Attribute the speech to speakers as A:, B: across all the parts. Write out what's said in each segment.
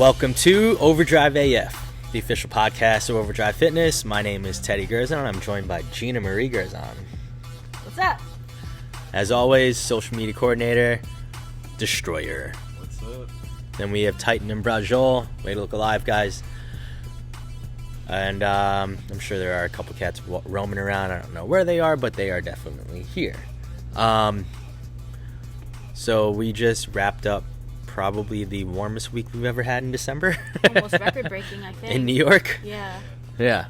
A: Welcome to Overdrive AF, the official podcast of Overdrive Fitness. My name is Teddy Gerzon. I'm joined by Gina Marie Gerzon.
B: What's up?
A: As always, social media coordinator, Destroyer.
C: What's up?
A: Then we have Titan and Brajol. Way to look alive, guys. And I'm sure there are a couple cats roaming around. I don't know where they are, but they are definitely here. So we just wrapped up probably the warmest week we've ever had in December.
B: Almost record-breaking, I think.
A: In New York?
B: Yeah.
A: Yeah.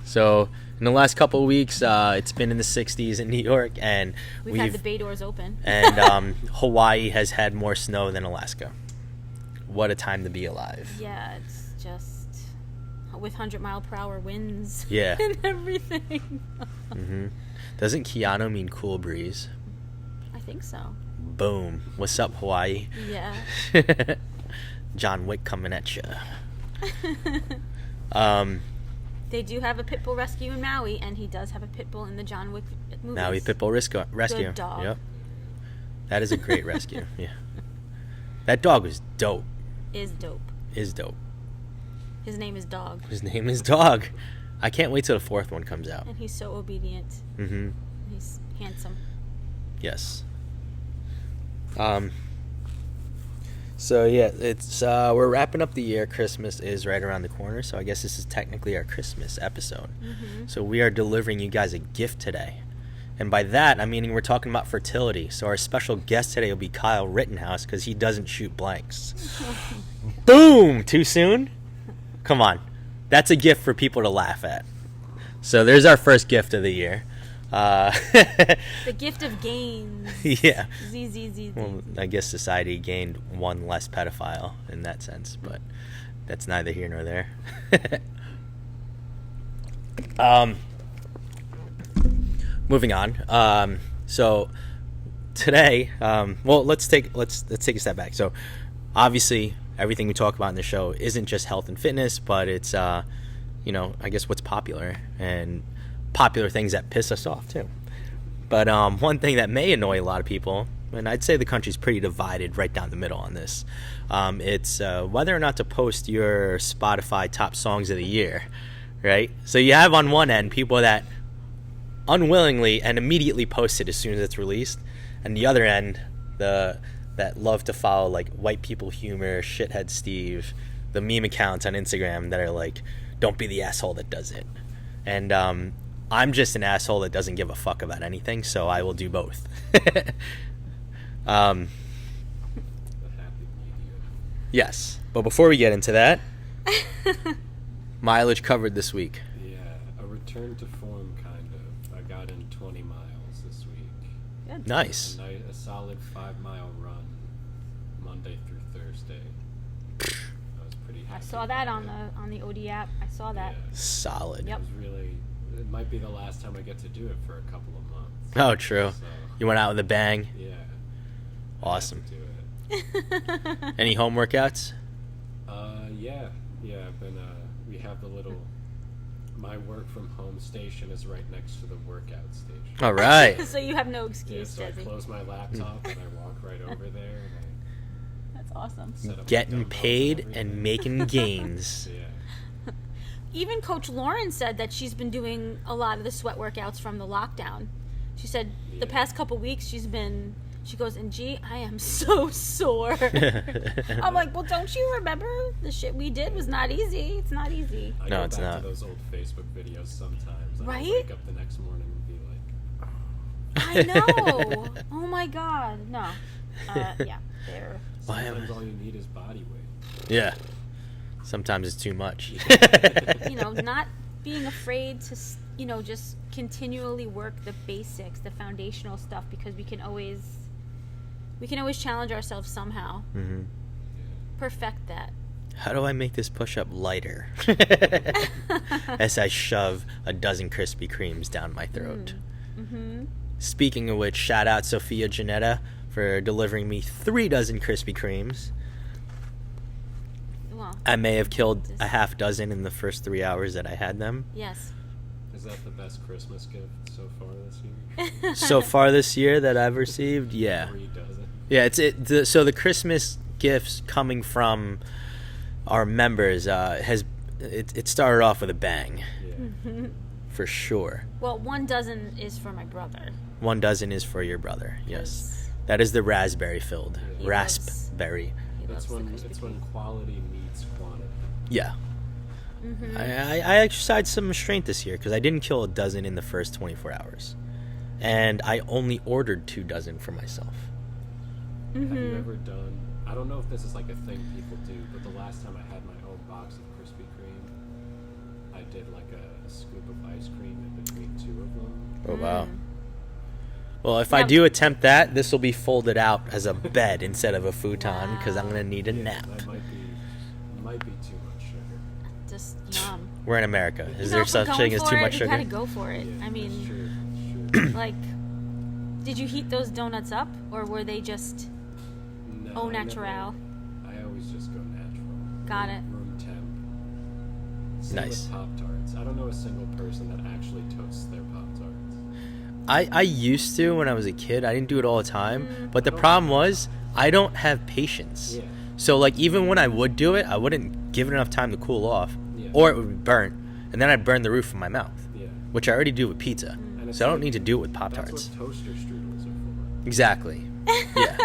A: So in the last couple of weeks, it's been in the 60s in New York, and
B: We've had the bay doors open.
A: And Hawaii has had more snow than Alaska. What a time to be alive.
B: Yeah, it's just with 100-mile-per-hour winds.
A: Yeah.
B: And everything.
A: Mm-hmm. Doesn't Keanu mean cool breeze?
B: I think so.
A: Boom. What's up, Hawaii?
B: Yeah.
A: John Wick coming at you.
B: They do have a pit bull rescue in Maui, and he does have a pit bull in the John Wick movies.
A: Maui pit bull rescue.
B: Good dog.
A: Yep. That is a great rescue. Yeah. That dog was dope.
B: Is dope.
A: His
B: name is Dog.
A: His name is Dog. I can't wait till the fourth one comes out.
B: And he's so obedient.
A: Mm-hmm.
B: He's handsome.
A: Yes. So yeah, it's we're wrapping up the year. Christmas is right around the corner, so I guess this is technically our Christmas episode.
B: Mm-hmm.
A: So we are delivering you guys a gift today. And by that, I'm meaning we're talking about fertility. So our special guest today will be Kyle Rittenhouse, because he doesn't shoot blanks. Boom! Too soon? Come on. That's a gift for people to laugh at. So there's our first gift of the year.
B: The gift of gains.
A: Yeah.
B: Z.
A: Well, I guess society gained one less pedophile in that sense, but that's neither here nor there. Moving on. So today, let's take a step back. So obviously, everything we talk about in the show isn't just health and fitness, but it's I guess what's popular and popular things that piss us off too. But one thing that may annoy a lot of people, and I'd say the country's pretty divided right down the middle on this, it's whether or not to post your Spotify top songs of the year, right? So you have on one end people that unwillingly and immediately post it as soon as it's released, and the other end that love to follow like white people humor, shithead Steve, the meme accounts on Instagram that are like, don't be the asshole that does it. And I'm just an asshole that doesn't give a fuck about anything, so I will do both. Yes, but before we get into that, mileage covered this week.
C: Yeah, a return to form, kind of. I got in 20 miles this week.
B: Good.
A: Nice.
C: A solid 5-mile run, Monday through Thursday. I was pretty happy.
B: I saw that on the OD app. I saw that.
C: Yeah.
A: Solid.
B: Yep.
C: It might be the last time I get to do it for a couple of months.
A: Oh, true.
C: So,
A: You went out with a bang.
C: yeah.
A: Awesome.
C: I had to do it.
A: Any home workouts?
C: Yeah. I've been. We have the little. My work from home station is right next to the workout station.
A: All right.
B: So you have no
C: Yeah,
B: excuse,
C: so I
B: Jesse.
C: close my laptop and I walk right over there and
B: That's awesome.
C: I set up the
A: Getting
C: dumbbells
A: paid
C: everything.
A: and making gains.
C: Yeah.
B: Even Coach Lauren said that she's been doing a lot of the sweat workouts from the lockdown. She said the
C: Yeah.
B: past couple weeks she goes, and gee, I am so sore. I'm like, well, don't you remember the shit we did was not easy? It's not easy.
C: I
A: No,
C: go
A: it's
C: back
A: not.
C: to those old Facebook videos sometimes.
B: Right?
C: I wake up the next morning and be like,
B: I know. Oh my God. No. Yeah. They're.
A: Why am
C: sometimes all you need is body weight.
A: Yeah. Sometimes it's too much.
B: Not being afraid to, just continually work the basics, the foundational stuff, because we can always challenge ourselves somehow.
A: Mm-hmm.
B: Perfect that.
A: How do I make this push-up lighter? As I shove a dozen Krispy Kremes down my throat.
B: Mm-hmm.
A: Speaking of which, shout out Sophia Janetta for delivering me 3 dozen Krispy Kremes.
B: Well,
A: I may have killed a half dozen in the first 3 hours that I had them.
B: yes.
C: Is that the best Christmas gift so far this year?
A: So far this year that I've received, yeah.
C: 3 dozen.
A: Yeah, so the Christmas gifts coming from our members it started off with a bang,
C: Yeah.
A: for sure.
B: Well, 1 dozen is for my brother.
A: 1 dozen is for your brother. Yes,
B: 'Cause
A: that is the raspberry filled.
C: He
A: Raspberry.
B: he
C: That's
B: loves the
C: when
B: Krispy Kreme.
C: quality meets quantity.
A: Yeah.
B: Mhm.
A: I exercised some restraint this year because I didn't kill a dozen in the first 24 hours. And I only ordered 2 dozen for myself.
C: Have you ever done? I don't know if this is like a thing people do, but the last time I had my own box of Krispy Kreme, I did like a scoop of ice cream in between 2 of them.
A: Oh, wow. Well, if I
B: Now-
A: do attempt that, this will be folded out as a bed instead of a futon because I'm going to need a nap.
C: That might be too much sugar.
B: Just yum.
A: We're in America. Is
B: You know,
A: there
B: if we're
A: such
B: going
A: thing as
B: for
A: too
B: it,
A: much
B: you
A: sugar?
B: gotta go for it.
C: Yeah,
B: I mean,
C: sure.
B: like, did you heat those donuts up, or were they just
C: No,
B: au
C: I never-
B: natural?
C: I always just go natural.
B: Got it.
C: Room temp. Same
A: Nice.
C: with Pop-Tarts. I don't know a single person that actually toasts their Pop-Tarts.
A: I used to when I was a kid. I didn't do it all the time. But the
C: I don't-
A: problem was I don't have patience.
C: Yeah.
A: So, like, even when I would do it, I wouldn't give it enough time to cool off.
C: Yeah.
A: Or it would be burnt. And then I'd burn the roof of my mouth.
C: Yeah.
A: Which I already do with pizza.
C: And it's
A: So I don't
C: like-
A: need to do it with
C: That's
A: Pop-Tarts.
C: what toaster strudels are for.
A: Exactly. Yeah.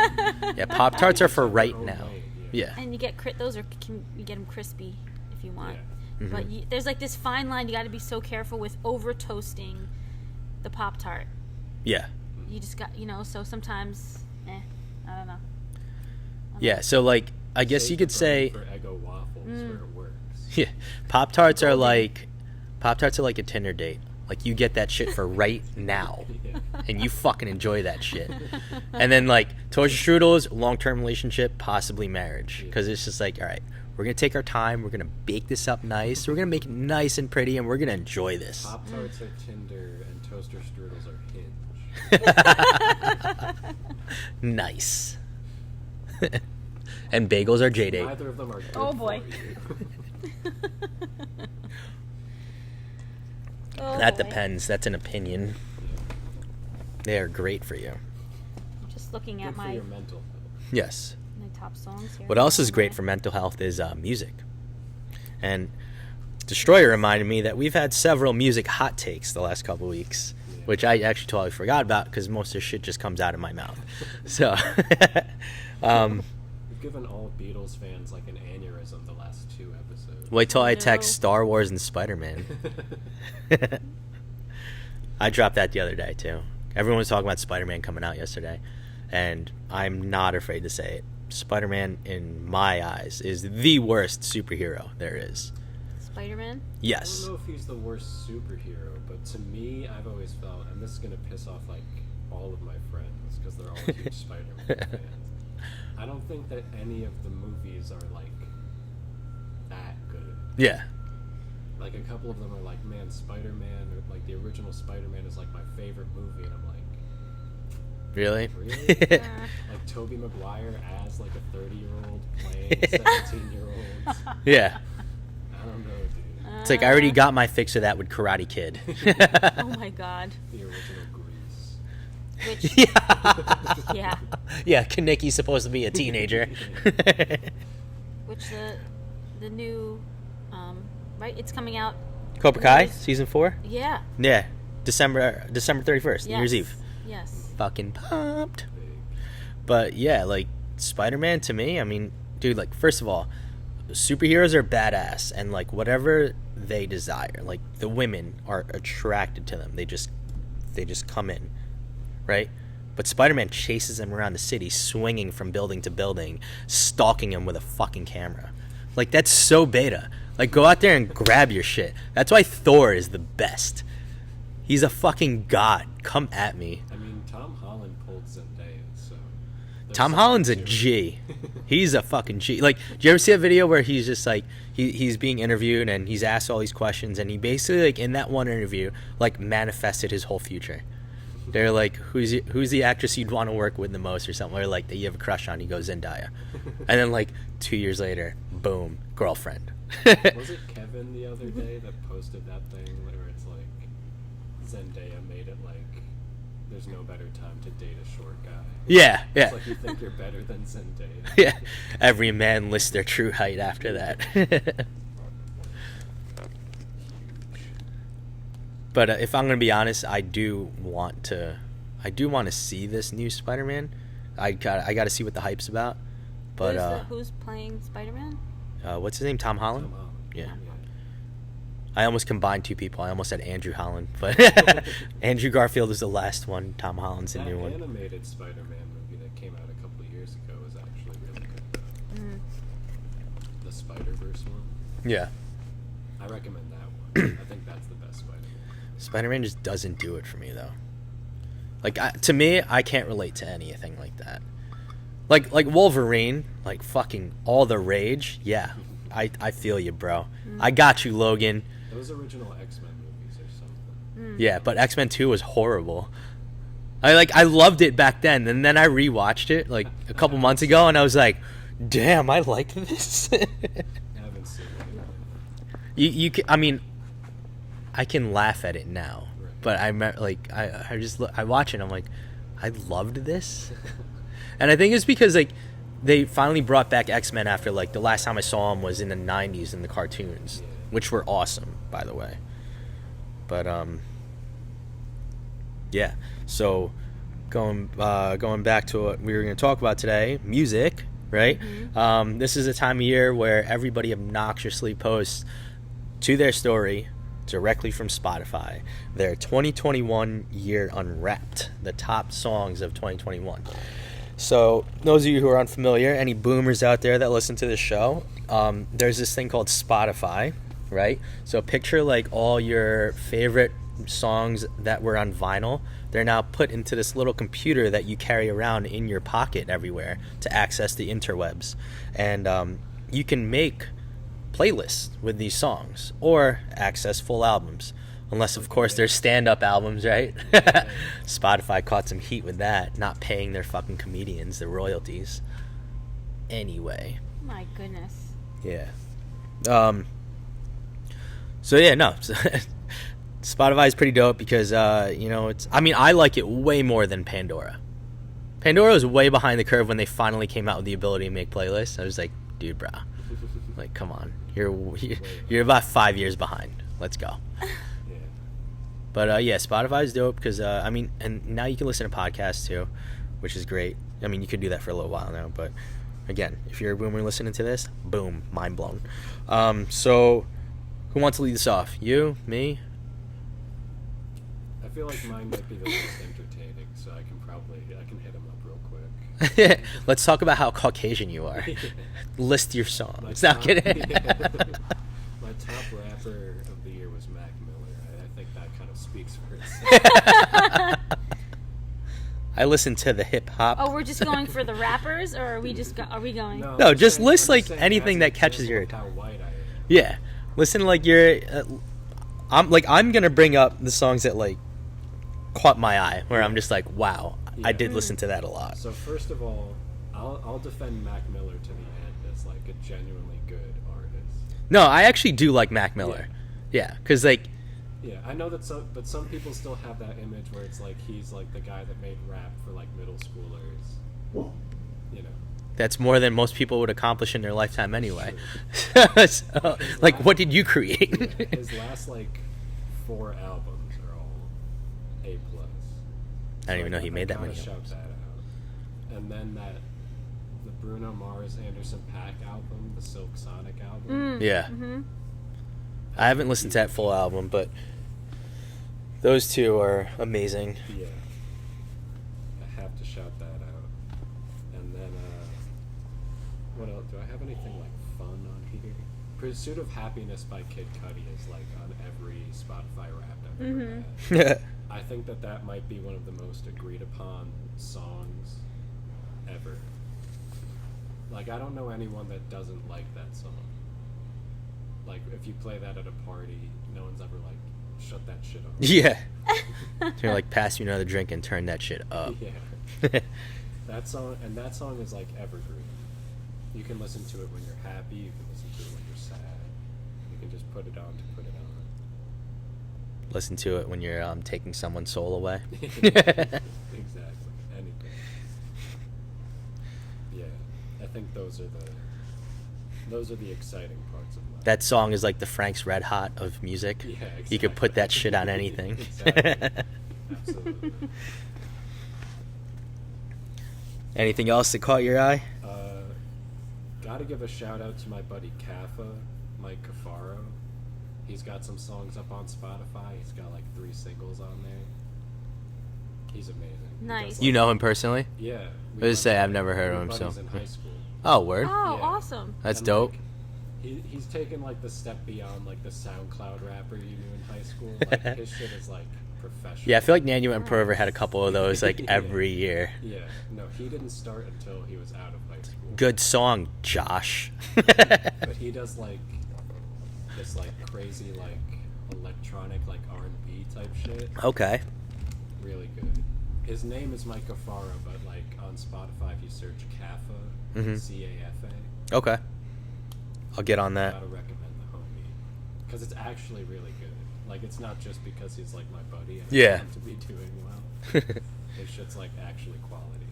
A: Yeah, Pop-Tarts are for right
C: Own
A: now.
C: way,
A: Yeah.
B: And you get those, or you get them crispy if you want.
C: Yeah.
A: Mhm.
B: But there's like this fine line. You got to be so careful with over toasting the Pop-Tart.
A: Yeah.
B: You just got, so sometimes, I don't know.
A: Yeah, so, like, I guess
C: Save
A: you could
C: the
A: say...
C: burn for Eggo waffles where it works.
A: Yeah, Pop-Tarts are like a Tinder date. Like, you get that shit for right now,
C: Yeah.
A: and you fucking enjoy that shit. And then, like, toaster strudels, long-term relationship, possibly marriage, because it's just like, all right, we're gonna take our time, we're gonna bake this up nice, we're gonna make it nice and pretty, and we're gonna enjoy this.
C: Pop-Tarts are Tinder and toaster strudels are Hinge.
A: Nice. And bagels are J-date.
C: Neither of them are good
B: Oh, boy.
C: for you.
B: Oh,
A: That
B: boy.
A: depends. That's an opinion. They are great for you.
B: I'm just looking
C: Good
B: at
C: for
B: my
C: your mental health.
A: Yes.
B: top songs here.
A: What else is great for mental health is music. And Destroyer reminded me that we've had several music hot takes the last couple weeks,
C: Yeah.
A: which I actually totally forgot about because most of the shit just comes out of my mouth. So,
C: We've given all Beatles fans like an aneurysm the last 2 episodes.
A: wait till I
B: No.
A: text Star Wars and Spider-Man. I dropped that the other day too. Everyone was talking about Spider-Man coming out yesterday, and I'm not afraid to say it. Spider-Man, in my eyes, is the worst superhero there is.
B: Spider-Man?
C: I
A: Yes.
C: don't know if he's the worst superhero, but to me, I've always felt, and this is going to piss off like all of my friends because they're all huge Spider-Man fans. I don't think that any of the movies are like that good.
A: Yeah.
C: Like a couple of them are like, man, Spider-Man, or like the original Spider-Man is like my favorite movie, and I'm like,
A: Really?
C: Really?
B: Uh,
C: like Tobey Maguire as like a 30-year-old playing 17-year-olds.
A: Yeah.
C: I don't know, dude.
A: It's like I already got my fix of that with Karate Kid.
B: Oh my god.
C: The original Grease.
B: Which,
A: Yeah.
B: yeah.
A: Yeah, Kanicki's supposed to be a teenager.
B: Which the new, right? It's coming out.
A: Cobra Kai, season 4?
B: Yeah.
A: Yeah. December 31st, New Year's
B: Yes.
A: Eve.
B: Yes.
A: Fucking pumped.
C: Big.
A: But yeah, like Spider-Man to me, I mean, dude, like first of all, superheroes are badass and like whatever they desire, like the women are attracted to them. They just come in, right? But Spider-Man chases them around the city, swinging from building to building, stalking them with a fucking camera. Like that's so beta. Like go out there and grab your shit. That's why Thor is the best. He's a fucking god. Come at me.
C: I mean, Tom Holland pulled Zendaya, so. there's
A: Tom
C: something
A: Holland's a
C: to it.
A: G. He's a fucking G. Like, do you ever see a video where he's just like he's being interviewed and he's asked all these questions and he basically like in that one interview like manifested his whole future. They're like, who's the actress you'd want to work with the most or something, or like that you have a crush on? He goes Zendaya, and then like 2 years later, boom, girlfriend.
C: Was it Kevin the other day that posted that thing where it's like Zendaya made it like there's no better time to date a short guy.
A: Yeah, yeah.
C: It's like you think you're better than Zendaya.
A: Yeah. Every man lists their true height after that. But if I'm gonna be honest, I do want to see this new Spider-Man. I gotta see what the hype's about. But
B: who's playing Spider-Man?
A: What's his name? Tom Holland?
C: Tom Holland.
A: Yeah. I almost combined two people. I almost said Andrew Holland, but Andrew Garfield is the last one. Tom Holland's the new one.
C: That animated Spider-Man movie that came out a couple of years ago was actually really good, though.
B: Mm.
C: The Spider-Verse one.
A: Yeah.
C: I recommend that one. I think that's the best Spider-Man.
A: Spider-Man just doesn't do it for me, though. Like, to me, I can't relate to anything like that. Like Wolverine, like fucking all the rage. Yeah, I feel you, bro. I got you, Logan.
C: Those original X-Men movies or something.
A: Yeah, but X-Men 2 was horrible. I loved it back then, and then I rewatched it like a couple months ago, and I was like, damn, I liked this.
C: I haven't seen it.
A: you can, I mean, I can laugh at it now,
C: Right.
A: but I watch it and I'm like, I loved this. And I think it's because like they finally brought back X-Men after like the last time I saw them was in the 90s in the cartoons, which were awesome, by the way. But yeah. So going back to what we were going to talk about today, music, right?
B: Mm-hmm.
A: This is a time of year where everybody obnoxiously posts to their story directly from Spotify their 2021 year Unwrapped, the top songs of 2021. So those of you who are unfamiliar, any boomers out there that listen to this show, there's this thing called Spotify, right? So picture like all your favorite songs that were on vinyl. They're now put into this little computer that you carry around in your pocket everywhere to access the interwebs. And you can make playlists with these songs or access full albums. Unless, of course, there's stand-up albums, right? Spotify caught some heat with that, not paying their fucking comedians the royalties. Anyway.
B: My goodness.
A: Yeah. So, yeah, no. Spotify is pretty dope because, I like it way more than Pandora. Pandora was way behind the curve when they finally came out with the ability to make playlists. I was like, dude, bro. Like, come on. You're about 5 years behind. Let's go. But, Spotify is dope because, and now you can listen to podcasts, too, which is great. I mean, you could do that for a little while now, but, again, if you're a boomer listening to this, boom, mind blown. So, who wants to lead this off? You? Me?
C: I feel like mine might be the most entertaining, so I can hit them up real quick.
A: Let's talk about how Caucasian you are. List your songs. Not kidding.
C: My top rapper of the year was Mac Miller. I think that kind of speaks for itself.
A: I listen to the hip hop.
B: Oh, we're just going for the rappers, or are we going?
A: No, just list like anything that catches your
C: attention. How white I am.
A: Yeah, listen like you're. I'm gonna bring up the songs that like caught my eye, where I'm just like, wow, I did listen to that a lot.
C: So first of all, I'll defend Mac Miller to the end as like a genuinely good artist.
A: No, I actually do like Mac Miller. Yeah, because like.
C: Yeah, I know that some people still have that image where it's like he's like the guy that made rap for like middle schoolers. You know.
A: That's more than most people would accomplish in their lifetime anyway. So, like, what did you create?
C: Yeah, his last like 4 albums are all A+.
A: I didn't even know he made that many
C: Shout
A: albums.
C: that out. And then the Bruno Mars Anderson .Paak album, the Silk Sonic album.
A: Yeah.
B: Mm-hmm.
A: I haven't listened to that full album, but those two are amazing.
C: Yeah. I have to shout that out. And then, what else? Do I have anything like fun on here? Pursuit of Happiness by Kid Cudi is like on every Spotify rap I've ever had. I think that might be one of the most agreed upon songs ever. Like, I don't know anyone that doesn't like that song. Like, if you play that at a party, no one's ever like, shut that shit off.
A: Yeah. You're like, pass me another drink and turn that shit up.
C: Yeah. That song is like evergreen. You can listen to it when you're happy, you can listen to it when you're sad. You can just put it on to put it
A: listen to it when you're taking someone's soul away.
C: Exactly. Anything. Yeah, I think those are the exciting parts of life.
A: That song is like the Frank's Red Hot of music.
C: Yeah, exactly.
A: You could put that shit on anything.
C: Exactly. Absolutely.
A: Anything else that caught your eye?
C: Gotta give a shout out to my buddy Kaffa, Mike Cafaro. He's got some songs up on Spotify. He's got like 3 singles on there. He's amazing.
B: Nice.
A: You know him personally?
C: Yeah.
A: I was say I've never heard of him. So.
C: In high school.
A: Oh, word.
B: Oh,
C: Yeah.
B: awesome.
A: That's
C: And,
A: dope.
C: like, he's taken like the step beyond like the SoundCloud rapper you knew in high school. Like his shit is like professional.
A: Yeah, I feel like Nanu and Perver had a couple of those like
C: Yeah.
A: every year.
C: Yeah. No, he didn't start until he was out of high school.
A: Good song, Josh.
C: But he does like this like crazy like electronic like R&B type shit.
A: Okay.
C: Really good. His name is Mike Cafaro, but like on Spotify if you search Kaffa,
A: Mhm.
C: C-A-F-A.
A: Okay. I'll get on that.
C: Gotta recommend the homie because it's actually really good. Like it's not just because he's like my buddy and
A: Yeah.
C: I want him to be doing well. His shit's like actually quality.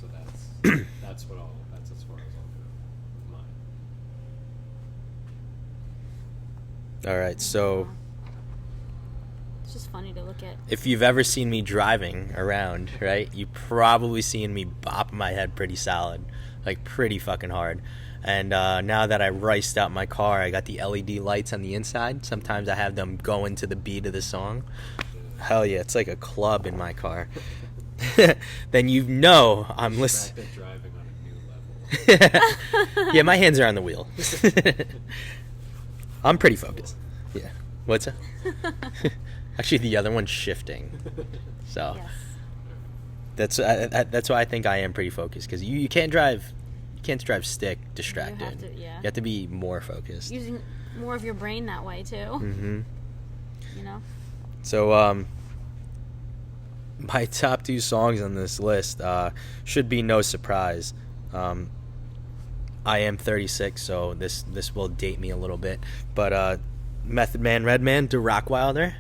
C: So that's as far as I'll go with mine.
A: All right, so
B: It's just funny to look at.
A: if you've ever seen me driving around, right, you've probably seen me bop my head pretty solid, like pretty fucking hard. And now that I riced out my car, I got the LED lights on the inside. Sometimes I have them going to the beat of the song. Hell yeah, it's like a club in my car. Then you know I'm listening.
C: Driving on a new level.
A: Yeah, my hands are on the wheel. I'm pretty focused. Yeah. What's that? Actually, the other one's shifting. So
B: Yes.
A: that's why I think I am pretty focused, because you can't drive stick distracted.
B: You
A: have to be more focused.
B: Using more of your brain that way too.
A: Mm-hmm.
B: You know.
A: So my top 2 songs on this list should be no surprise. I am 36, so this will date me a little bit. But Method Man, Redman, to Rockwilder,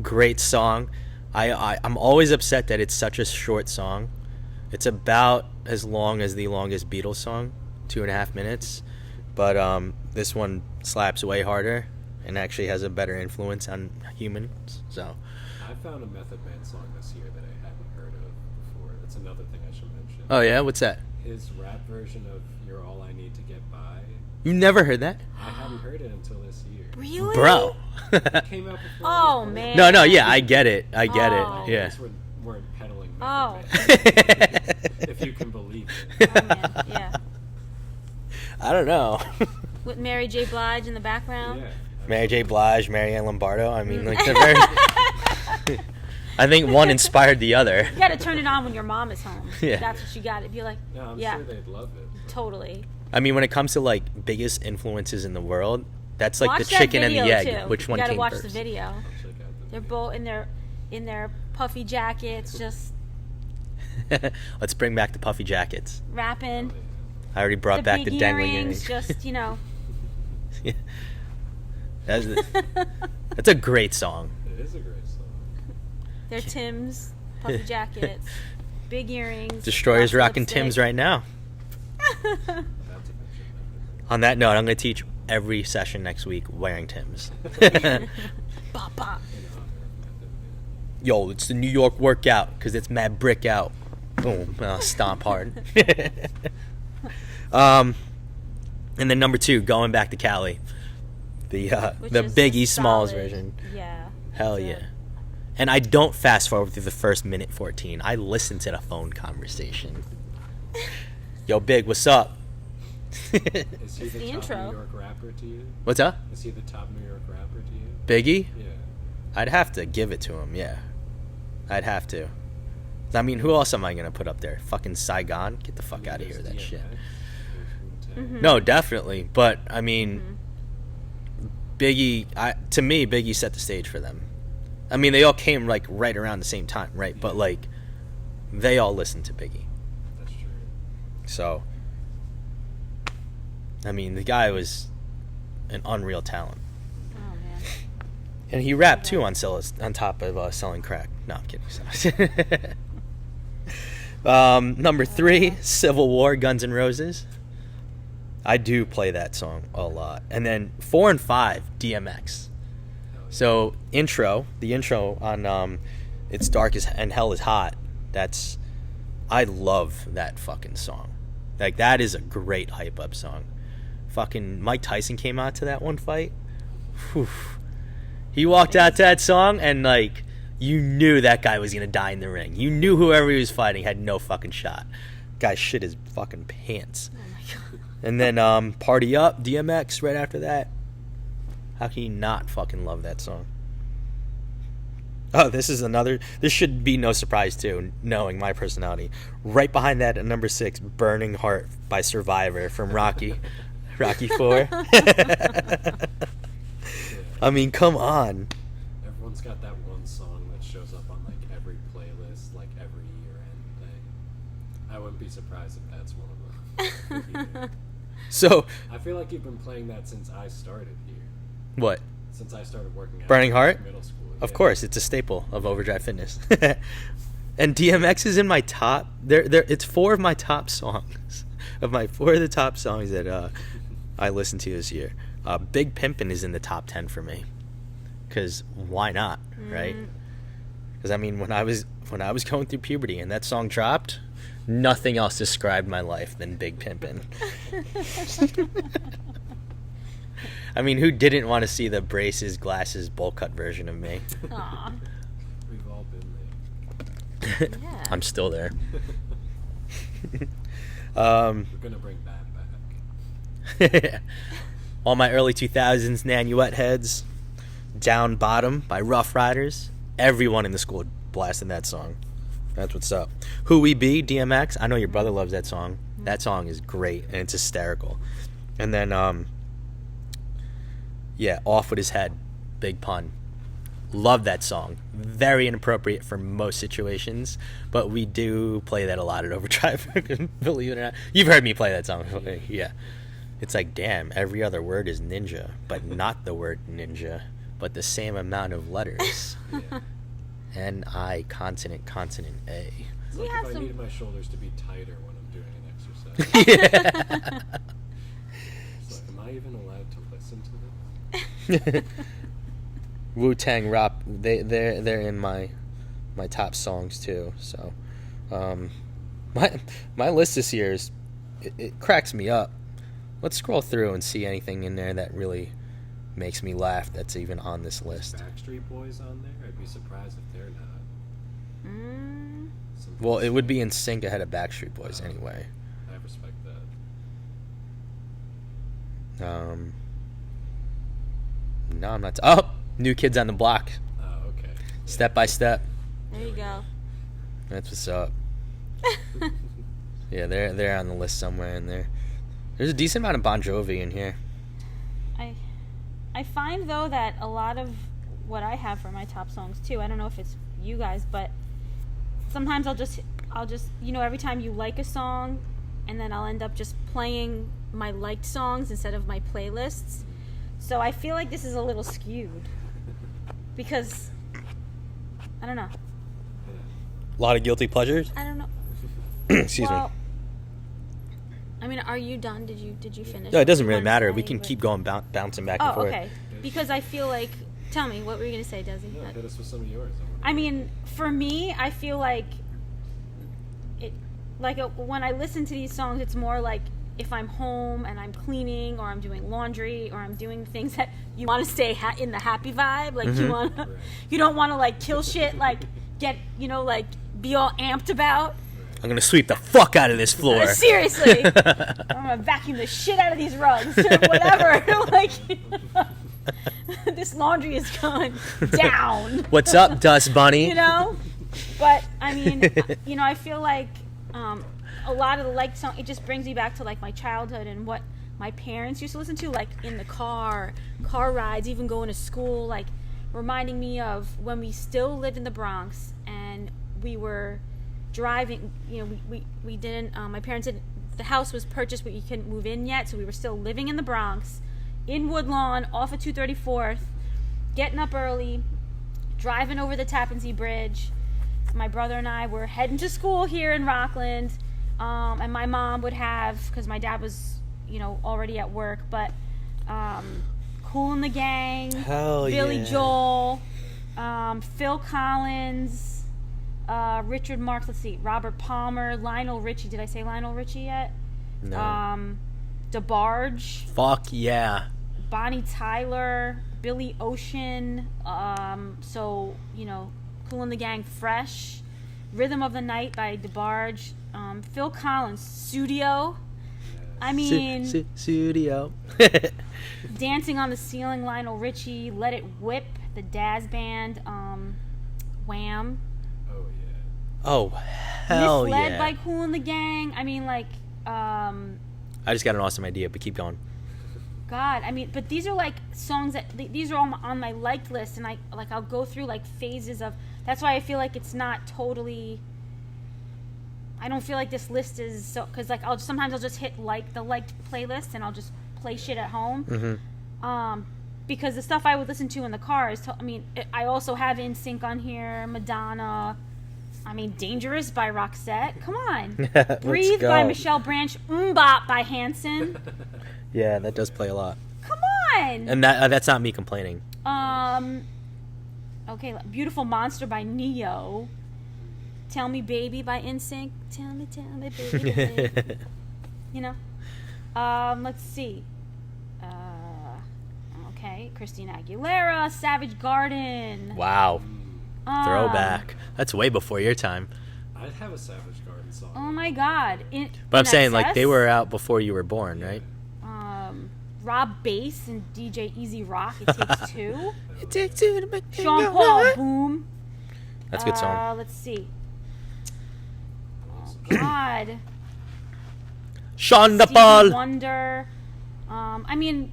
A: great song. I'm always upset that it's such a short song. It's about as long as the longest Beatles song, 2.5 minutes. But this one slaps way harder and actually has a better influence on humans. So
C: I found a Method Man song this year that I hadn't heard of before. That's another thing I should mention.
A: oh yeah, what's that?
C: His rap version of "You're All I Need to Get By."
A: You never heard that,
C: I hadn't heard it until this year.
B: Really?
A: bro?
C: It came out before.
B: Oh,
C: it was
B: man.
A: No, yeah, I get it.
B: Oh.
A: it. Yeah.
C: Guys weren't peddling
B: Oh.
C: Method Man, if you can believe it.
B: Oh, man. Yeah.
A: I don't know.
B: With Mary J. Blige in the background.
C: Yeah.
A: Mary J. Blige, Marianne Lombardo. I mean, like they're very. I think one inspired the other.
B: You got to turn it on when your mom is home.
A: Yeah.
B: That's what you got to be like.
C: No, I'm
B: yeah.
C: sure they'd love it.
B: Totally.
A: I mean, when it comes to like biggest influences in the world, that's like
B: Watch
A: the
B: that
A: chicken and the
B: video,
A: egg.
B: too.
A: Which one
B: You gotta
A: came
B: watch
A: first?
B: the video.
C: I'll check out the
B: They're
C: video.
B: both in their puffy jackets, just
A: Let's bring back the puffy jackets.
B: rapping.
A: I already brought back
B: big
A: the dangling
B: earrings,
A: earrings.
B: just
A: Yeah. That's a great song.
C: It is a great song.
B: their Timbs, puffy jackets, big earrings.
A: Destroyer's
B: lots of
A: rocking
B: lipstick.
A: Tim's right now.
C: Not to mention Method Man.
A: On that note, I'm going to teach every session next week wearing Tim's.
B: Bop, bop.
C: In honor of Method Man.
A: Yo, it's the New York workout because it's mad brick out. Boom, stomp hard. And then number 2, going back to Cali, the
B: Which
A: the
B: is
A: Biggie Smalls
B: solid.
A: version.
B: Yeah.
A: Hell
B: It's a-
A: yeah. And I don't fast forward through the first minute 14. I listen to the phone conversation. Yo, Big, what's up?
C: Is he
B: It's
C: the
B: the
C: top
B: intro.
C: New York rapper to you?
A: What's up?
C: Is he the top New York rapper to you?
A: Biggie?
C: Yeah.
A: I'd have to give it to him, yeah. I'd have to. I mean, who else am I going to put up there? Fucking Saigon? Get the fuck out of here with that shit.
B: Mhm.
A: No, definitely. But, I mean, Biggie, to me, Biggie set the stage for them. I mean, they all came, like, right around the same time, right? But, like, they all listened to Biggie.
C: That's true.
A: So, I mean, the guy was an unreal talent.
B: Oh man.
A: And he rapped too on top of selling crack. No, I'm kidding. Number 3, Civil War, Guns N' Roses. I do play that song a lot. And then 4 and 5, DMX. So the intro on It's Dark and Hell is Hot. I love that fucking song. Like, that is a great hype up song. Fucking Mike Tyson came out to that one fight. Whew. He walked out to that song and, like, you knew that guy was gonna die in the ring. You knew whoever he was fighting had no fucking shot. Guy shit his fucking pants.
B: Oh my god.
A: And then Party Up, DMX right after that. How can you not fucking love that song? Oh, this should be no surprise too, knowing my personality. Right behind that at number 6, Burning Heart by Survivor from Rocky 4. I mean, come on.
C: Everyone's got that one song that shows up on like every playlist, like every year-end thing. I wouldn't be surprised if that's one of them.
A: So
C: I feel like you've been playing that since I started here.
A: What?
C: Since I started working at
A: Burning Heart?
C: middle school.
A: Of course, it's a staple of Overdrive Fitness. And DMX is in my top. It's 4 of my top songs. 4 of the top songs that I listened to this year. Big Pimpin' is in the top 10 for me. Because why not, right? Because I mean, when I was going through puberty and that song dropped, nothing else described my life than Big Pimpin'. I mean, who didn't want to see the braces, glasses, bowl cut version of me?
B: Aw.
C: We've all been there.
B: Yeah.
A: I'm still there.
C: We're gonna bring that back.
A: All my early 2000s Nanuet heads. Down Bottom by Rough Riders. Everyone in the school blasting that song. That's what's up. Who We Be, DMX. I know your brother loves that song. That song is great and it's hysterical. And then Off With His Head, Big Pun. Love that song. Very inappropriate for most situations, but we do play that a lot at Overdrive. Believe it or not. You've heard me play that song. Yeah. It's like, damn, every other word is ninja, but not the word ninja, but the same amount of letters.
C: Yeah.
A: N-I, consonant, A.
C: It's
B: We
C: like
B: have
C: if I
B: some-
C: need my shoulders to be tighter when I'm doing an exercise.
A: Yeah.
C: It's like, am I even allowed to listen to them?
A: Wu-Tang Rap, they're in my top songs too. So, my list this year is it cracks me up. Let's scroll through and see anything in there that really makes me laugh. That's even on this list.
C: Backstreet Boys on there? I'd be surprised if they're not. Something
A: Well, it would be in sync ahead of Backstreet Boys anyway.
C: I respect that.
A: No, I'm not. Oh, New Kids on the Block.
C: Oh, okay.
A: Step by Step.
B: There you go.
A: That's what's up. Yeah, they're on the list somewhere in there. There's a decent amount of Bon Jovi in here.
B: I find though that a lot of what I have for my top songs too, I don't know if it's you guys, but sometimes I'll just every time you like a song, and then I'll end up just playing my liked songs instead of my playlists. So I feel like this is a little skewed because I don't know.
A: A lot of guilty pleasures.
B: I don't know.
A: Excuse
B: well,
A: me.
B: I mean, are you done? Did you finish?
A: No, it doesn't
B: You
A: really
B: wanted
A: matter.
B: to
A: We
B: say,
A: can
B: but-
A: keep going bouncing back and
B: Oh,
A: forth.
B: okay. Because I feel like, tell me, what were you gonna say, Desi?
C: No, hit us with some of yours.
B: I mean, for me, I feel like when I listen to these songs, it's more like if I'm home and I'm cleaning or I'm doing laundry or I'm doing things that you want to stay in the happy vibe, like you don't want to like kill shit, like get like be all amped about.
A: I'm gonna sweep the fuck out of this floor.
B: Seriously, I'm gonna vacuum the shit out of these rugs or whatever. Like this laundry is going down.
A: What's up, Dust Bunny?
B: But I mean, I feel like a lot of the liked song, it just brings me back to like my childhood and what my parents used to listen to, like in the car rides, even going to school, like reminding me of when we still lived in the Bronx and we were driving. We didn't. My parents didn't. The house was purchased, but you couldn't move in yet, so we were still living in the Bronx, in Woodlawn, off of 234th, getting up early, driving over the Tappan Zee Bridge. My brother and I were heading to school here in Rockland, and my mom would have, because my dad was, already at work, but Kool and the Gang, Billy Joel, Phil Collins, Richard Marx, let's see, Robert Palmer, Lionel Richie. Did I say Lionel Richie yet?
A: No.
B: DeBarge.
A: Fuck yeah.
B: Bonnie Tyler, Billy Ocean, Kool and the Gang, Fresh, Rhythm of the Night by DeBarge, Phil Collins, Studio. I mean,
A: Studio.
B: Dancing on the Ceiling, Lionel Richie, Let It Whip, the Daz Band, Wham.
C: Oh yeah.
A: Oh hell
B: Misled
A: yeah.
B: by Kool and the Gang. I mean, like,
A: I just got an awesome idea, but keep going.
B: God, I mean, but these are like songs that these are all on my liked list, and I'll go through like phases of. That's why I feel like it's not totally. I don't feel like this list is so, because like sometimes I'll just hit the liked playlist and I'll just play shit at home.
A: Mm-hmm.
B: Because the stuff I would listen to in the car is. I also have NSYNC on here, Madonna. I mean, Dangerous by Roxette. Come on. Breathe by Michelle Branch. Bop by Hanson.
A: Yeah, that does play a lot.
B: Come on.
A: And that's not me complaining.
B: Okay, Beautiful Monster by Neo. Tell Me Baby by NSYNC. Tell me baby. Let's see. Okay, Christina Aguilera, Savage Garden.
A: Wow. Throwback. That's way before your time.
C: I'd have a Savage Garden song.
B: Oh my God.
A: But I'm saying, like, they were out before you were born, right?
B: Rob Bass and DJ Easy Rock, It Takes Two.
A: It takes two to make
B: Sean Paul, Boom.
A: That's a good song.
B: Let's see. Oh, God.
A: Sean
B: Stevie
A: Paul.
B: Wonder.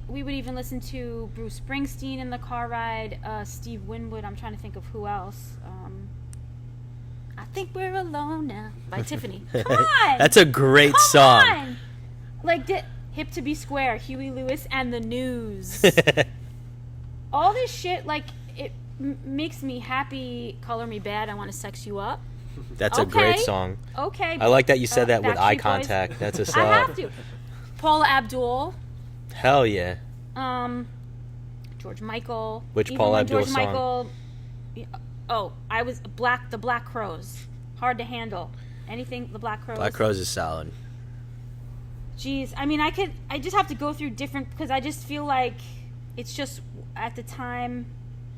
B: We would even listen to Bruce Springsteen in the car ride. Steve Winwood. I'm trying to think of who else. I Think We're Alone Now by Tiffany. Come on.
A: That's a great
B: Come
A: song.
B: On. Like, Hip to Be Square, Huey Lewis and the News. All this shit, like, it makes me happy. Color Me Bad, I Want to Sex You Up.
A: That's a great song.
B: Okay.
A: I like that you said that with eye
B: Backstreet Boys.
A: contact. That's a song.
B: I have to. Paula Abdul.
A: Hell yeah.
B: George Michael.
A: Which
B: Even
A: Paula
B: when
A: Abdul
B: George
A: song?
B: Michael. I was the Black Crows. Hard to handle. Anything the Black Crows.
A: Black Crows is solid.
B: Jeez, I just have to go through different, because I just feel like it's just at the time,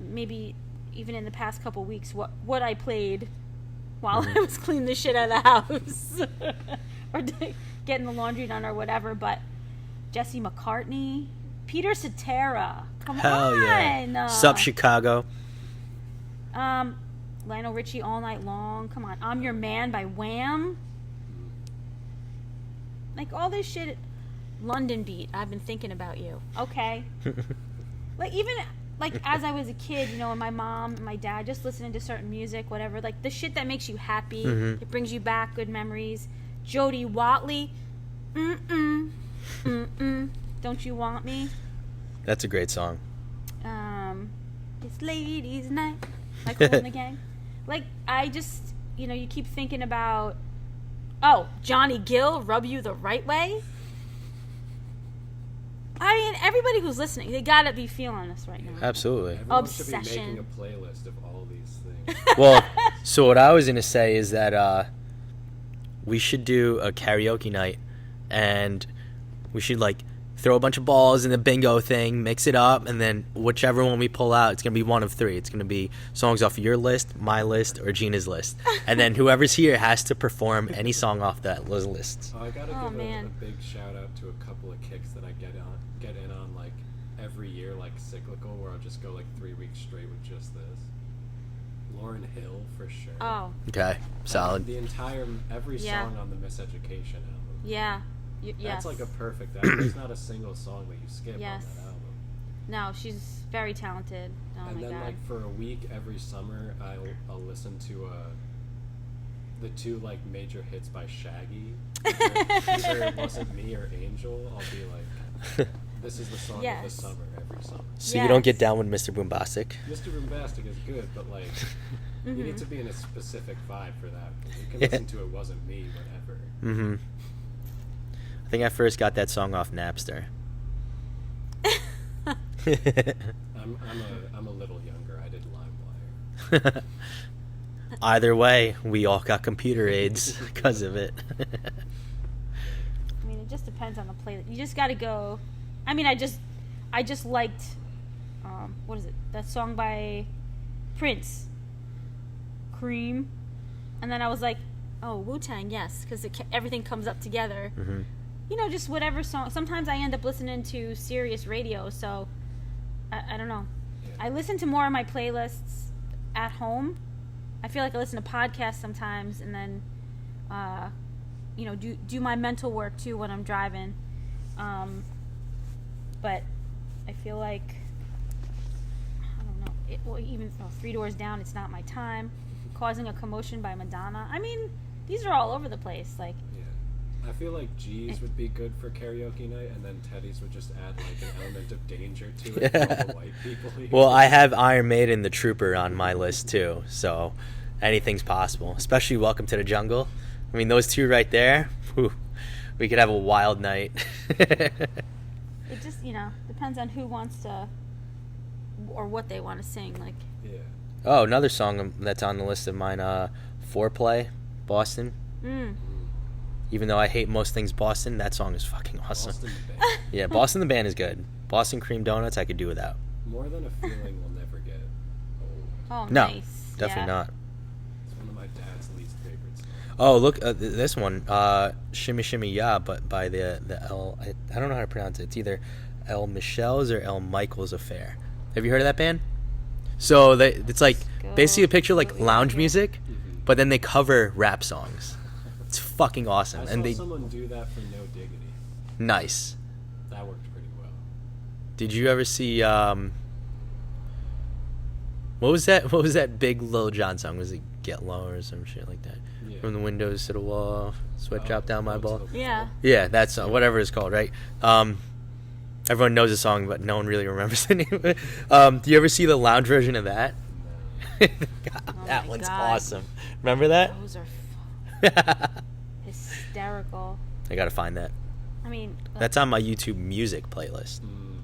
B: maybe even in the past couple weeks, what I played while I was cleaning the shit out of the house or getting the laundry done or whatever. But Jesse McCartney, Peter Cetera, come
A: Hell
B: on,
A: yeah. Sup Chicago.
B: Lionel Richie, All Night Long, come on, I'm Your Man by Wham. Like, all this shit. London Beat, I've been thinking about you. Okay. Like, even, like, as I was a kid, and my mom and my dad just listening to certain music, whatever, like, the shit that makes you happy, it brings you back good memories. Jody Watley, Don't You Want Me?
A: That's a great song.
B: It's Ladies' Night, like Kool and the Gang. Like, I just, you keep thinking about, Johnny Gill, Rub You the Right Way. I mean, everybody who's listening, they gotta be feeling this right now.
A: Absolutely.
C: Everyone
B: Obsession.
C: should be making a playlist of all these things.
A: Well, so what I was going to say is that we should do a karaoke night, and we should, like, throw a bunch of balls in the bingo thing, mix it up, and then whichever one we pull out, it's going to be one of three. It's going to be songs off your list, my list, or Gina's list. And then whoever's here has to perform any song off those lists.
C: I gotta give
B: man.
C: a big shout out to a couple of kicks that I get in on like every year, like Cyclical, where I'll just go like 3 weeks straight with just this. Lauryn Hill for sure.
B: Oh,
A: Okay, solid.
C: Every
B: Yeah.
C: song on the Miseducation album.
B: yeah. Yes.
C: That's like a perfect album. There's not a single song that you skip
B: Yes.
C: on that album.
B: No, she's very talented. Oh
C: And
B: my
C: then
B: god.
C: like for a week every summer, I'll listen to the two like major hits by Shaggy. Either It Wasn't Me or Angel. I'll be like, This is the song of
B: Yes.
C: the summer every summer.
A: So you don't get
B: Yes.
A: down with Mr. Boombastic?
C: Mr. Boombastic is good, but like you need to be in a specific vibe for that. You can
A: Yeah.
C: listen to It Wasn't Me, whatever.
A: Mm-hmm. I think I first got that song off Napster.
C: I'm a little younger. I did LimeWire.
A: Either way, we all got computer aids because of it.
B: I mean, it just depends on the playlist. You just got to go. I mean, I just liked, what is it? That song by Prince, Cream, and then I was like, oh, Wu-Tang, yes, because everything comes up together.
A: Mm-hmm.
B: You know, just whatever song. Sometimes I end up listening to Sirius radio, so I don't know.
C: Yeah.
B: I listen to more of my playlists at home. I feel like I listen to podcasts sometimes, and then, you know, do my mental work too when I'm driving. But I feel like, I don't know. Well, even 3 Doors Down, It's Not My Time, Causing a Commotion by Madonna. I mean, these are all over the place. Like,
C: Yeah. I feel like G's would be good for karaoke night, and then Teddy's would just add like an element of danger to it for all the white people here.
A: Well, I have Iron Maiden, The Trooper on my list too, so anything's possible. Especially Welcome to the Jungle. I mean, those two right there, whew, we could have a wild night.
B: it just, you know, depends on who wants to, or what they want to sing. Like,
C: Yeah.
A: Oh, another song that's on the list of mine, Foreplay, Boston. Even though I hate most things Boston, that song is fucking awesome.
C: Boston the band.
A: Yeah, Boston the band is good. Boston Cream Donuts I could do without.
C: More Than a Feeling will never get old.
B: oh,
A: No,
B: nice.
A: definitely
B: Yeah.
A: not.
C: It's one of my dad's least favorite songs.
A: Oh, look, this one, Shimmy Shimmy Ya, but by the El, I don't know how to pronounce it. It's either El Michelle's or El Michael's Affair. Have you heard of that band? So it's like
B: Go.
A: basically a picture like
B: Go.
A: lounge music,
C: Mm-hmm.
A: but then they cover rap songs. It's fucking awesome,
C: I
A: and
C: saw
A: they
C: someone do that for No Diggity.
A: nice.
C: That worked pretty well.
A: Did you ever see what was that big Lil Jon song? Was it Get Low or some shit like that?
C: Yeah.
A: From the windows to the wall, sweat drop down my
C: to
A: ball.
C: the
B: Yeah.
C: wall.
A: Yeah, that's whatever it's called, right? Everyone knows the song, but no one really remembers the name of it. Do you ever see the lounge version of that? God,
B: Oh
A: that
B: my
A: one's
B: God.
A: awesome. Remember that?
B: Those are
A: I
B: hysterical.
A: gotta find that.
B: I mean,
A: That's on my YouTube music playlist.
C: Mm.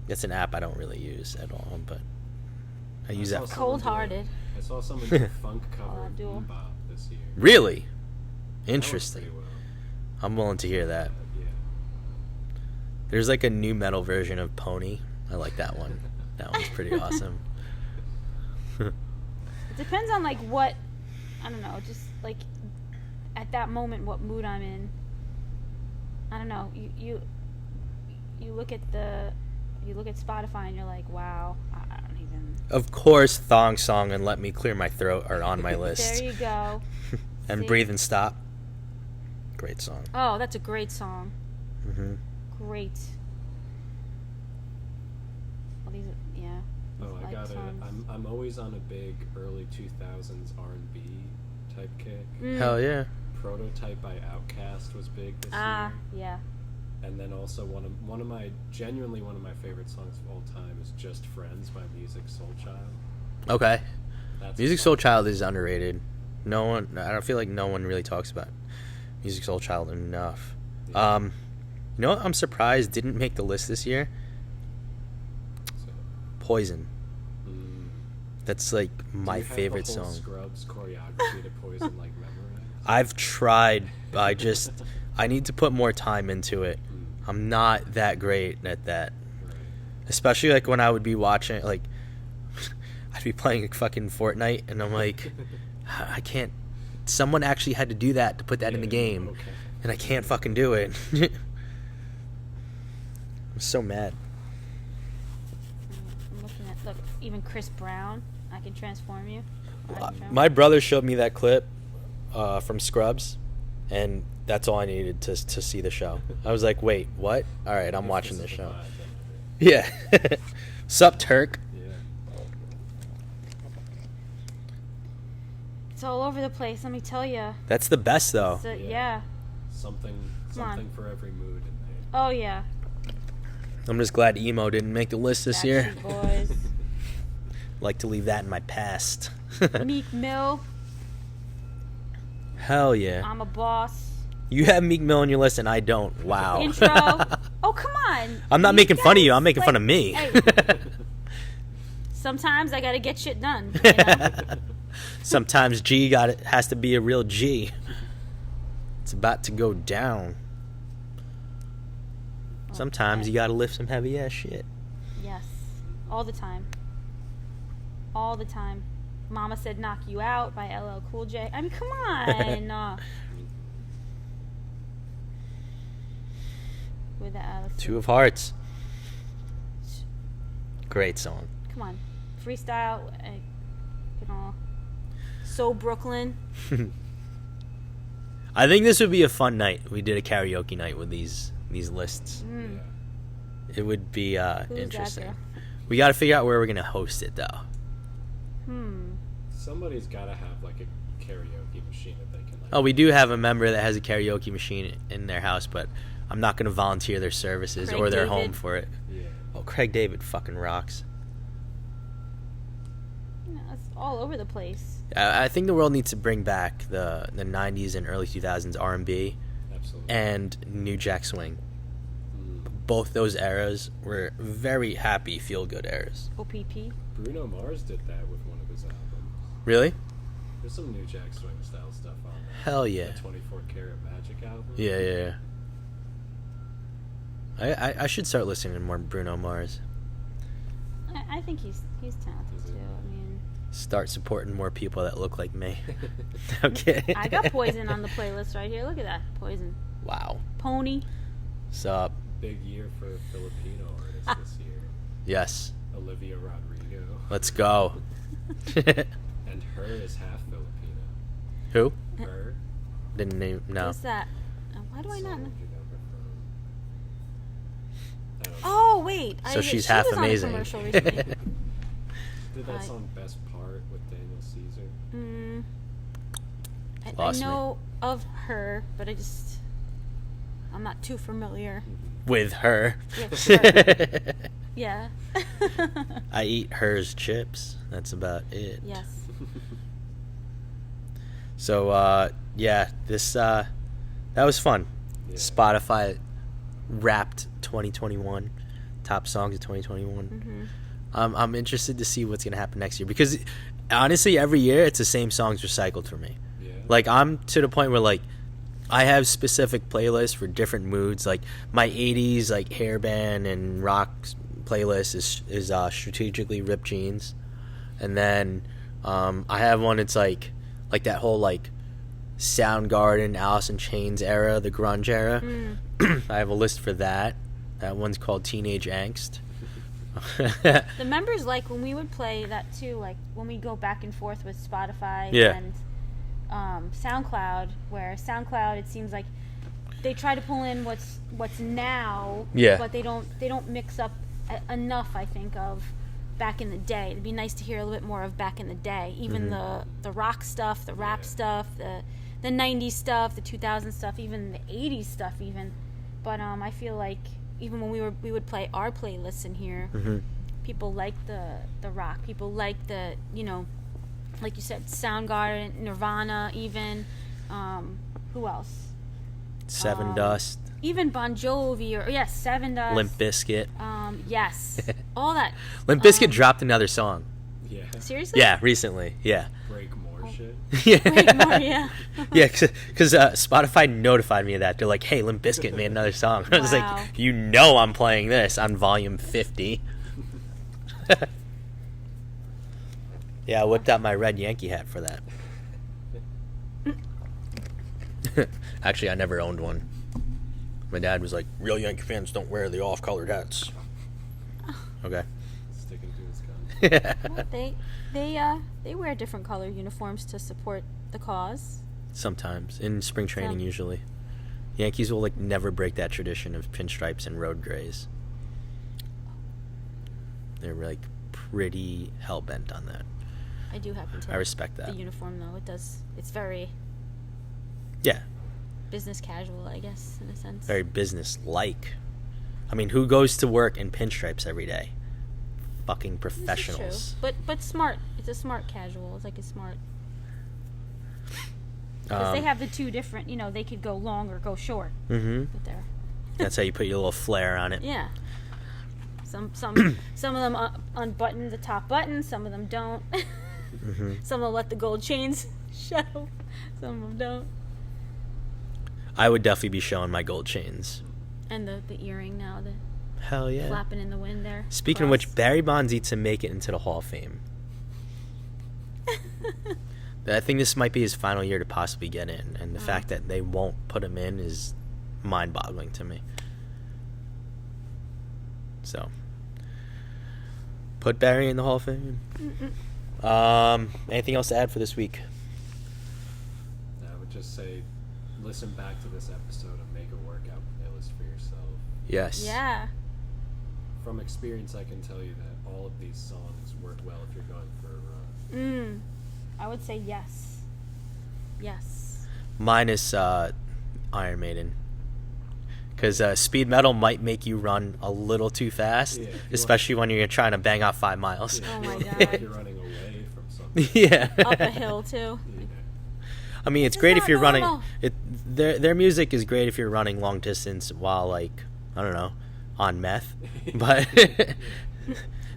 A: It's an app I don't really use at all, but I use
C: saw
A: that.
C: some-
B: cold-hearted.
C: I saw someone do a funk cover
B: Oh,
C: of
B: dual.
C: Bebop this year.
A: Really
C: That worked
A: interesting.
C: pretty well.
A: I'm willing to hear that.
C: Yeah.
A: There's like a new metal version of Pony. I like that one. That one's pretty awesome.
B: It depends on like what, I don't know, just like at that moment what mood I'm in. I don't know. You look at Spotify and you're like, wow, I don't even.
A: Of course, Thong Song and Let Me Clear My Throat are on my list.
B: There you go.
A: And
B: See?
A: Breathe and Stop. Great song.
B: Oh, that's a great song.
A: Hmm
B: Great. Well, these, yeah.
C: Oh,
B: these
C: I
B: light
C: got it.
B: songs.
C: I'm always on a big early 2000s R&B type kick.
A: Hell yeah.
C: Prototype by Outkast was big this
B: Ah,
C: year.
B: yeah.
C: And then also one of my favorite songs of all time is Just Friends by Music Soul Child.
A: Okay.
C: That's a
A: Music
C: song.
A: Soul Child is underrated. I don't feel like no one really talks about Music Soul Child enough.
C: Yeah.
A: You know what I'm surprised didn't make the list this year?
C: So,
A: Poison.
C: mm.
A: That's like my
C: Do you have
A: favorite
C: the whole
A: song.
C: Scrubs choreography to Poison like memorized?
A: I've tried, but I need to put more time into it. I'm not that great at that.
C: Right.
A: Especially like when I would be watching, like, I'd be playing fucking Fortnite, and I'm like, I can't. Someone actually had to do that to put that in the
C: Yeah,
A: game,
C: okay.
A: and I can't fucking do it. I'm so mad.
B: I'm looking at, look, even Chris Brown, I Can Transform You.
A: My brother showed me that clip from Scrubs, and that's all I needed to see the show. I was like, wait, what? All right, I'm
C: If
A: watching
C: this
A: the
C: is
A: show.
C: vibe, then
A: Yeah. Sup, Turk?
C: yeah.
B: It's all over the place, let me tell you.
A: That's the best, though.
B: So,
C: Yeah.
B: yeah.
C: Something
B: Come on.
C: for every mood in there.
B: Oh, yeah.
A: I'm just glad emo didn't make the list this year.
B: Backstreet Boys.
A: Like to leave that in my past.
B: Meek Mill.
A: Hell yeah.
B: I'm a Boss.
A: You have Meek Mill on your list and I don't. Wow.
B: Intro. Oh, come on.
A: I'm not making fun of you. I'm making fun of me.
B: Hey, sometimes I gotta get shit done. You know?
A: Sometimes has to be a real G. It's about to go down. Sometimes you gotta lift some heavy ass shit.
B: Yes. All the time. All the time. Mama Said Knock You Out by LL Cool J. I mean, come on. With the
A: Two of Hearts. Great song.
B: Come on. Freestyle. You know. So Brooklyn.
A: I think this would be a fun night. We did a karaoke night with these lists.
B: Mm.
C: Yeah.
A: It would be
B: Who's
A: interesting.
B: that
A: We got to figure out where we're gonna host it, though.
C: Somebody's got to have like a karaoke machine that they can. Like,
A: Oh, we do have a member that has a karaoke machine in their house, but I'm not gonna volunteer their services
B: Craig
A: or their
B: David.
A: home for it.
C: Yeah.
A: Oh, Craig David fucking rocks.
B: You know, it's all over the place.
A: I think the world needs to bring back the 90s and early 2000s R&B
C: Absolutely.
A: and New Jack Swing. Both those eras were very happy, feel-good eras.
B: OPP.
C: Bruno Mars did that with one of his albums.
A: Really?
C: There's some New Jack Swing style stuff on there.
A: Hell yeah.
C: The 24 Karat Magic album.
A: Yeah. I should start listening to more Bruno Mars.
B: I think he's talented too. I mean,
A: Start supporting more people that look like me. Okay.
B: I got Poison on the playlist right here. Look at that. Poison.
A: Wow.
B: Pony.
A: Sup?
C: Big year for Filipino artists this year.
A: Yes.
C: Olivia Rodrigo.
A: Let's go.
C: And her is half Filipino.
A: Who?
C: Her.
A: Didn't name. No.
B: What's that? Why do I not
C: Song
B: know?
C: do you know her from? I don't know.
B: Oh, wait.
A: So she's half
B: she was
A: amazing.
B: On a commercial recently.
C: Did that song Best Part with Daniel Caesar?
B: I
A: Lost me.
B: know of her, but I'm not too familiar
A: With her.
B: with her. Yeah.
A: I eat hers chips. That's about it.
B: Yes.
A: So yeah, this that was fun.
C: Yeah.
A: Spotify wrapped 2021 top songs of 2021. I'm interested to see what's gonna happen next year because honestly, every year it's the same songs recycled for me.
C: Yeah.
A: Like I'm to the point where like I have specific playlists for different moods. Like my 80s like hairband and rock playlist is strategically ripped jeans, and then I have one that's like that whole like Soundgarden, Alice in Chains era, the grunge era. I have a list for that. That one's called Teenage Angst.
B: The members like when we would play that too, like when we go back and forth with Spotify
A: Yeah.
B: and SoundCloud, where SoundCloud it seems like they try to pull in what's now,
A: Yeah.
B: but they don't mix up enough. I think of back in the day. It'd be nice to hear a little bit more of back in the day, even the rock stuff, the rap stuff, the 90s stuff, the 2000s stuff, even the 80s stuff even. But I feel like even when we would play our playlists in here, people like the rock, people like the, you know, like you said, Soundgarden, Nirvana, even who else?
A: Seven Dust,
B: Even Bon Jovi, or yes, Seven Dust,
A: Limp Bizkit.
B: Yes, all that.
A: Limp Bizkit dropped another song.
C: Yeah.
B: Seriously?
A: Yeah, recently. Yeah.
C: Break more shit.
A: Yeah.
B: Wait, more, yeah.
A: Yeah, because Spotify notified me of that. They're like, hey, Limp Bizkit made another song. I was
B: Wow.
A: like, you know I'm playing this on volume 50. Yeah, I whipped out my red Yankee hat for that. Actually, I never owned one. My dad was like, real Yankee fans don't wear the off-colored hats. Okay.
C: Sticking to his gun.
B: Well, they wear different color uniforms to support the cause.
A: Sometimes. In spring training,
B: Some.
A: usually. Yankees will like never break that tradition of pinstripes and road grays. They're like pretty hell-bent on that.
B: I do happen to.
A: I respect that.
B: The uniform though, it's very
A: Yeah.
B: business casual, I guess, in a sense.
A: Very business-like. I mean, who goes to work in pinstripes every day? Fucking
B: This is
A: professionals.
B: true. But smart. It's a smart casual. It's like a smart. Because they have the two different. You know, they could go long or go short.
A: Mm-hmm.
B: But they're.
A: That's how you put your little flair on it.
B: Yeah. Some of them unbutton the top button. Some of them don't.
A: Mm-hmm.
B: Some of them let the gold chains show. Some of them don't.
A: I would definitely be showing my gold chains.
B: And the earring now, the
A: Hell yeah.
B: flapping in the wind there.
A: Speaking of which, Barry Bonds needs to make it into the Hall of Fame. I think this might be his final year to possibly get in, and the fact that they won't put him in is mind-boggling to me. So, put Barry in the Hall of Fame. Anything else to add for this week?
C: I would just say, listen back to this episode and make a workout playlist for yourself.
A: Yes.
B: Yeah.
C: From experience, I can tell you that all of these songs work well if you're going for a run.
B: I would say yes. Yes.
A: Mine is Iron Maiden. Because speed metal might make you run a little too fast,
C: Yeah,
A: especially when you're trying to bang out 5 miles.
C: Yeah,
B: Oh my
C: if
B: God.
C: you're running away from something.
A: Yeah.
B: Up a hill too.
C: Yeah.
A: I mean, it's
B: This is
A: great if
B: not
A: you're running.
B: normal.
A: Their music is great if you're running long distance while, like, I don't know, on meth. But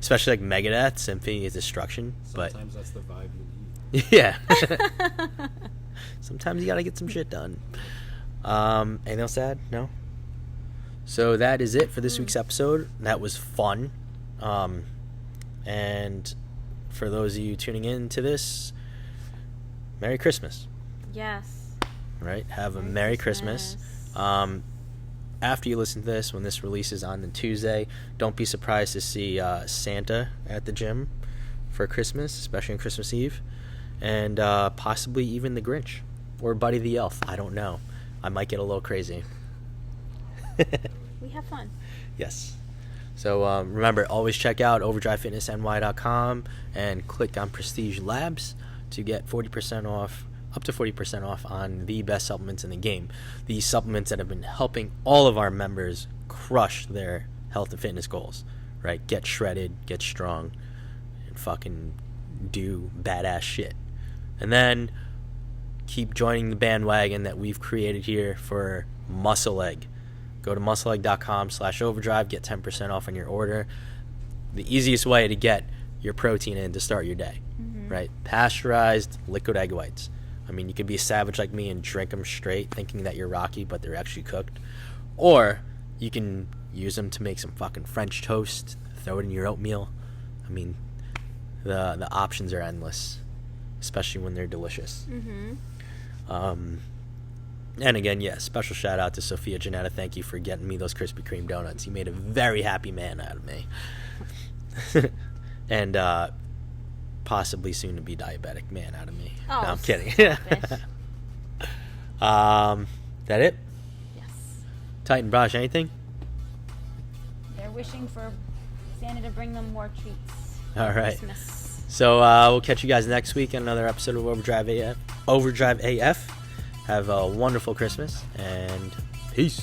A: especially like Megadeth, Symphony of Destruction.
C: Sometimes that's the vibe you need.
A: But yeah. Sometimes you gotta get some shit done. Anything else to add? No? So that is it for this week's episode. That was fun. And for those of you tuning in to this, Merry Christmas.
B: Yes.
A: Right? Have a Merry Christmas. After you listen to this, when this releases on the Tuesday, don't be surprised to see Santa at the gym for Christmas, especially on Christmas Eve. And possibly even the Grinch. Or Buddy the Elf. I don't know. I might get a little crazy.
B: We have fun.
A: Yes. So remember, always check out overdrivefitnessny.com and click on Prestige Labs to get 40% off, up to 40% off on the best supplements in the game. These supplements that have been helping all of our members crush their health and fitness goals, right? Get shredded, get strong, and fucking do badass shit. And then keep joining the bandwagon that we've created here for Muscle Egg. Go to muscleegg.com/overdrive, get 10% off on your order. The easiest way to get your protein in to start your day, right? Pasteurized liquid egg whites. I mean, you could be a savage like me and drink them straight, thinking that you're Rocky, but they're actually cooked. Or you can use them to make some fucking French toast, throw it in your oatmeal. I mean, the options are endless, especially when they're delicious. And again, yes, special shout out to Sophia Janetta. Thank you for getting me those Krispy Kreme donuts. You made a very happy man out of me. And possibly soon to be diabetic man out of me.
B: Oh,
A: no, I'm kidding.
B: stop it.
A: That it?
B: Yes.
A: Titan Brush, anything?
B: They're wishing for Santa to bring them more treats.
A: All
B: for
A: right.
B: Christmas.
A: So we'll catch you guys next week in another episode of Overdrive AF. Have a wonderful Christmas and peace.